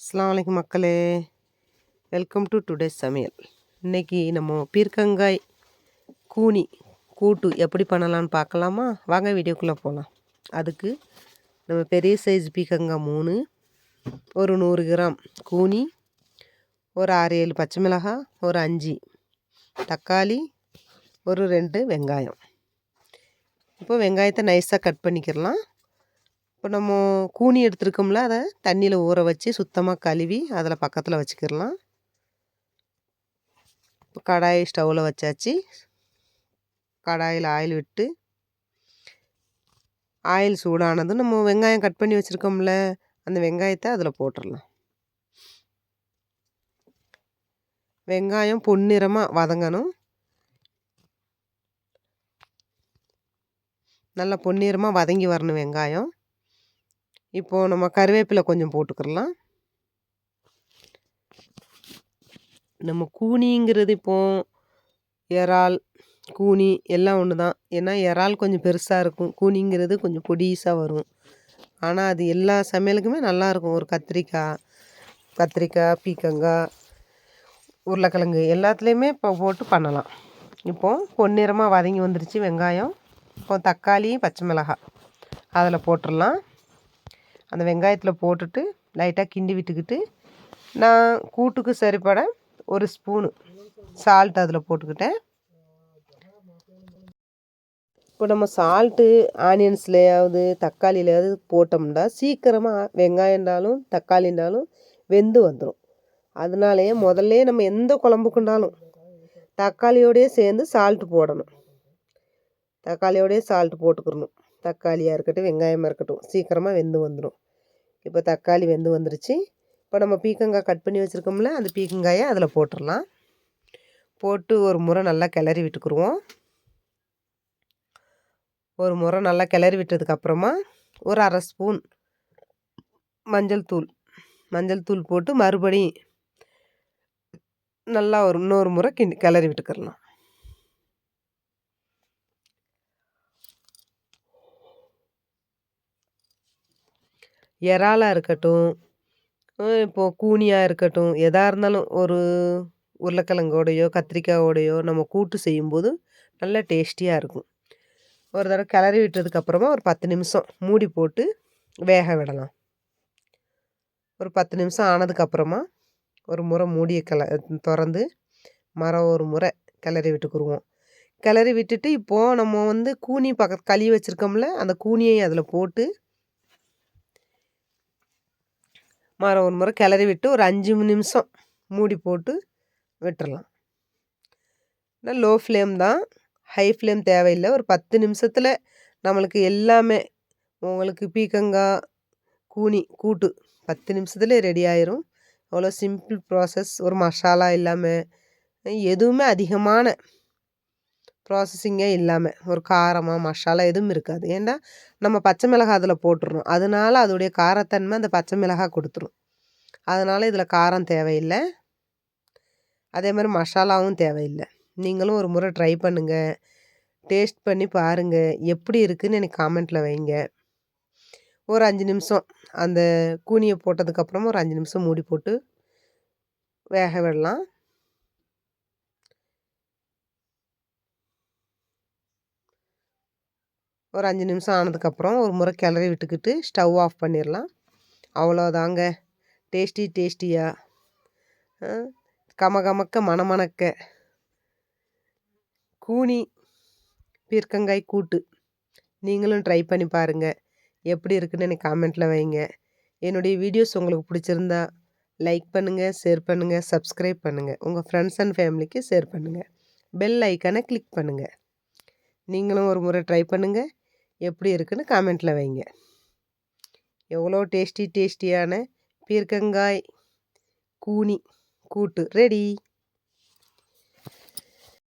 அஸ்ஸலாமு அலைக்கும் மக்களே, வெல்கம் டு டுடேஸ் சமையல். இன்றைக்கி நம்ம பீர்க்கங்காய் கூனி கூட்டு எப்படி பண்ணலான்னு பார்க்கலாமா? வாங்க வீடியோக்குள்ளே போகலாம். அதுக்கு நம்ம பெரிய சைஸ் பீர்க்கங்காய் 3, ஒரு 100 கிராம் கூனி, ஒரு 6-7 பச்சை மிளகாய், ஒரு 5 தக்காளி, ஒரு 2 வெங்காயம். இப்போ வெங்காயத்தை நைஸாக கட் பண்ணிக்கிறலாம். இப்போ நம்ம கூனி எடுத்துருக்கோம்ல, அதை தண்ணியில் ஊற வச்சு சுத்தமாக கழுவி அதில் பக்கத்தில் வச்சுக்கிடலாம். இப்போ கடாய் ஸ்டவ்வில் வச்சாச்சு. கடாயில் ஆயில் விட்டு ஆயில் சூடானதும் நம்ம வெங்காயம் கட் பண்ணி வச்சுருக்கோம்ல, அந்த வெங்காயத்தை அதில் போட்டுடலாம். வெங்காயம் பொன்னிறமாக வதங்கணும். நல்லா பொன்னிறமாக வதங்கி வரணும் வெங்காயம். இப்போது நம்ம கருவேப்பிலை கொஞ்சம் போட்டுக்கிடலாம். நம்ம கூனிங்கிறது இப்போது இறால் கூனி எல்லாம் ஒன்று தான். ஏன்னா இறால் கொஞ்சம் பெருசாக இருக்கும், கூனிங்கிறது கொஞ்சம் பொடிசாக வரும். ஆனால் அது எல்லா சமையலுக்குமே நல்லாயிருக்கும். ஒரு கத்திரிக்காய், பீர்க்கங்காய், உருளைக்கிழங்கு எல்லாத்துலேயுமே இப்போ போட்டு பண்ணலாம். இப்போது பொன்னிறமாக வதங்கி வந்துருச்சு வெங்காயம். இப்போ தக்காளி, பச்சை மிளகாய் அதில் போட்டுடலாம். அந்த வெங்காயத்தில் போட்டுட்டு லைட்டாக கிண்டி விட்டுக்கிட்டு, நான் கூட்டுக்கு சரிப்பட ஒரு ஸ்பூனு சால்ட் அதில் போட்டுக்கிட்டேன். இப்போ நம்ம சால்ட்டு ஆனியன்ஸ்லையாவது தக்காளியிலையாவது போட்டோம்னா சீக்கிரமாக வெங்காயம்னாலும் தக்காளினாலும் வெந்து வந்துடும். அதனாலேயே முதல்ல நம்ம எந்த குழம்புக்குண்டாலும் தக்காளியோடையே சேர்ந்து சால்ட்டு போடணும். தக்காளியோடையே சால்ட்டு போட்டுக்கிறணும். தக்காளியாக இருக்கட்டும், வெங்காயமாக இருக்கட்டும், சீக்கிரமாக வெந்து வந்துடும். இப்போ தக்காளி வெந்து வந்துருச்சு. இப்போ நம்ம பீர்க்கங்காய் கட் பண்ணி வச்சுருக்கோம்ல, அந்த பீர்க்கங்காயை அதில் போட்டுடலாம். போட்டு ஒரு முறை நல்லா கிளறி விட்டுக்குருவோம். ஒரு முறை நல்லா கிளறி விட்டதுக்கப்புறமா ஒரு 1/2 ஸ்பூன் மஞ்சள் தூள் போட்டு மறுபடியும் நல்லா இன்னொரு முறை கிளறி விட்டுக்கிறலாம். இறாலாக இருக்கட்டும், இப்போது கூனியாக இருக்கட்டும், எதாக இருந்தாலும் ஒரு உருளைக்கிழங்கோடையோ கத்திரிக்காயோடையோ நம்ம கூட்டு செய்யும்போது நல்லா டேஸ்டியாக இருக்கும். ஒரு தடவை கிளறி விட்டதுக்கப்புறமா ஒரு 10 நிமிஷம் மூடி போட்டு வேக விடலாம். ஒரு 10 நிமிஷம் ஆனதுக்கப்புறமா ஒரு முறை மூடியை திறந்து ஒரு முறை கிளறி விட்டுக்குருவோம். கிளறி விட்டுட்டு இப்போது நம்ம கூனி கழுவி வச்சுருக்கோம்ல, அந்த கூனியை அதில் போட்டு ஒரு முறை கிளறி விட்டு ஒரு 5 நிமிஷம் மூடி போட்டு விட்டுறலாம். லோ ஃப்ளேம் தான், ஹை ஃப்ளேம் தேவையில்லை. ஒரு 10 நிமிஷத்தில் நம்மளுக்கு எல்லாமே, உங்களுக்கு பீர்க்கங்காய் கூனி கூட்டு 10 நிமிஷத்துலேயே ரெடி ஆயிரும். அவ்வளோ சிம்பிள் ப்ராசஸ். ஒரு மசாலா இல்லாமல், எதுவுமே அதிகமான ப்ராசஸிங்கே இல்லாமல், ஒரு காரமாக மசாலா எதுவும் இருக்காது. ஏன்னா நம்ம பச்சை மிளகாய் அதில் போட்டுருணும். அதனால அதோடைய காரத்தன்மை அந்த பச்சை மிளகாய் கொடுத்துரும். அதனால் இதில் காரம் தேவையில்லை, அதே மாதிரி மசாலாவும் தேவையில்லை. நீங்களும் ஒரு முறை ட்ரை பண்ணுங்கள், டேஸ்ட் பண்ணி பாருங்கள். எப்படி இருக்குதுன்னு எனக்கு காமெண்ட்டில் வைங்க. ஒரு 5 நிமிஷம் அந்த கூனியை போட்டதுக்கப்புறமா ஒரு 5 நிமிஷம் மூடி போட்டு வேக விடலாம். ஒரு 5 நிமிஷம் ஆனதுக்கப்புறம் ஒரு முறை கிளறி விட்டுக்கிட்டு ஸ்டவ் ஆஃப் பண்ணிடலாம். அவ்வளோதாங்க. டேஸ்டியாக கமகமக்க மணமணக்க கூனி பீர்க்கங்காய் கூட்டு நீங்களும் ட்ரை பண்ணி பாருங்கள். எப்படி இருக்குன்னு எனக்கு காமெண்ட்டில் வைங்க. என்னுடைய வீடியோஸ் உங்களுக்கு பிடிச்சிருந்தா லைக் பண்ணுங்கள், ஷேர் பண்ணுங்கள், சப்ஸ்கிரைப் பண்ணுங்கள். உங்கள் ஃப்ரெண்ட்ஸ் அண்ட் ஃபேமிலிக்கு ஷேர் பண்ணுங்கள். பெல் ஐக்கானை கிளிக் பண்ணுங்கள். நீங்களும் ஒரு முறை ட்ரை பண்ணுங்கள். எப்படி இருக்குன்னு காமெண்ட்டில் வைங்க. எவ்வளோ டேஸ்டியான பீர்க்கங்காய் கூனி கூட்டு ரெடி.